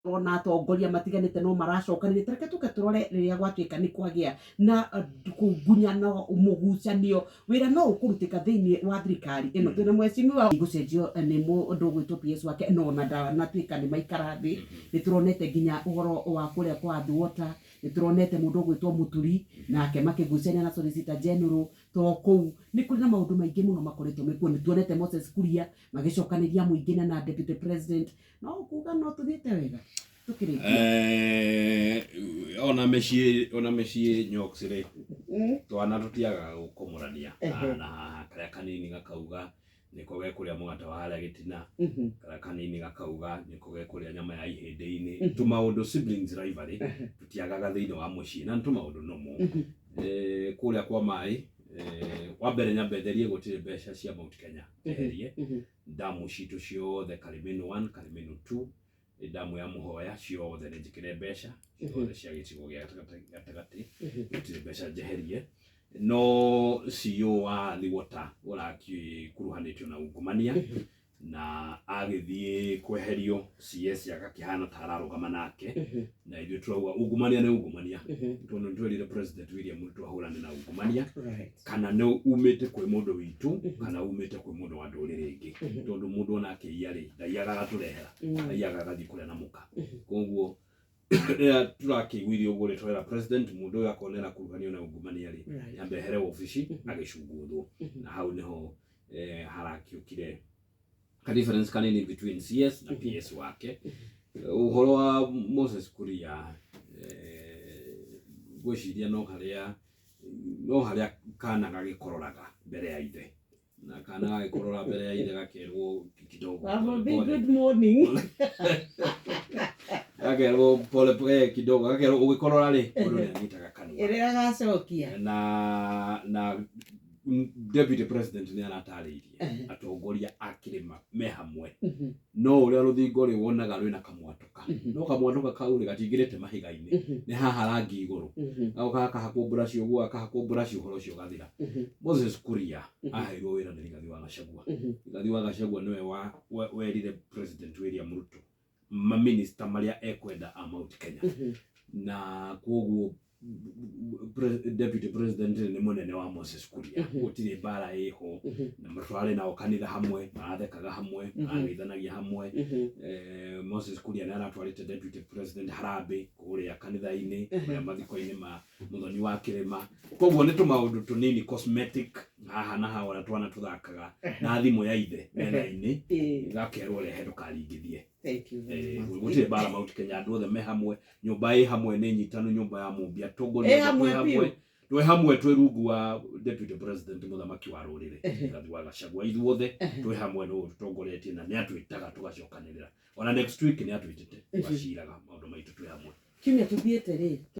ona atongoria matiganite no maracokanire tareke tuke turore riria gwatuika ni kwagia na kungunyana mugucanio wira no ukurutika thiini wa thirikari ino twina mwecimiwa gucenjio ni mundu gwitwo PS wake no na natuika ni maikara thi ni turonete nginya uhoro wa kuria kwa Water ni turonete mundu gwitwo Muturi nake makigucania na Solicitor General to kou ni kuri na maundu maingi muno makoretwo mekuo ni tuonete Moses Kuria magicokaniria muingi na Deputy President no kuga no tuthiete wega ona meshie nyoksire twana tutiaga gukomorania na karia kanini gakauga niko gekuria mwata wa haria gitina karia kanini gakauga niko gekuria nyama ya ihindi-ini tumaundu siblings rivalry tutiagaga thiini wa mucii na tumaundu nomo kuria kwa mai wa mbere nyambetherie gutire mbeca cia Mount Kenya eherie damu citu ciothe Karimainì 1 Karimainì 2 damu ya muhoya ciothe ni njikire mbeca ciothe cia gicigo gia gatagati gutire mbeca njeherie no CEO wa Water uraki kuruhanitio na ungumania na agithie kweherio CS agakihana tararugama nake na ithu turauga ungumania ni ungumania tono ndwelire President William Ruto ahurane na ungumania kana no umite kwe mundu witu kana umite kwe mundu wa ndurire ingi tondu mundu onake iari ndaiaga gaturehera ndaiaga gathi kuria na muka koguo turakiguirie ugure twera President mundu uyu akonera kuruhanio na ungumania ri yambehere ofici agicunguthwo na hau niho harakiukire ka difference kanini between CS na PS wake uhoro wa Moses Kuria gwiciria no haria kana gagikororaga mbere ya ithe na kana gagikorora mbere ya ithe gakerwo kidogo good morning gakerwo pole kidogo gakerwo ugikorora ri mundu ni anyitaga kanua erera gacokia na Deputy President ni anatariirie atongoria akirima me hamwe no uria ruthingo ri wonaga rwina kamwatuka no kamwatuka kau ri gatingirite mahiga-ini ni haha rangi iguru au kaka hakumbura cio gwa kahakumbura cio horo cio gathira Moses Kuria aheirwo wira ni Rigathi wa Gachagua niwe werire President William Ruto minister maria ekwenda a Mount Kenya na koguo Deputy President ni munene wa Moses Kuria gutire mbaara iho na matware na kanitha hamwe marathekaga hamwe magithanagia hamwe Moses Kuria na aratwarite Deputy President harambe kuria kanitha-ini kuria mathiko-ini ma muthoni wa kirima koguo ni tumaundu tunini cosmetic haha na haha twana tuthakaga na thimu ya ithe mena-ini gakerwo rehe ndukaringithie. Thank you very much. Gutire bara Mount Kenya andu othe me hamwe nyumba i hamwe ni nyitanu nyumba ya Mumbi atongoria twe hamwe twe rungu wa Deputy President muthamaki wa rurire Rigathi wa Gachagua ithu othe twe hamwe no tutongoretie na ni atwitaga tugacokanirira ona next week ni atwitite twaciraga maundu maitu twe hamwe kimya tuthiete ri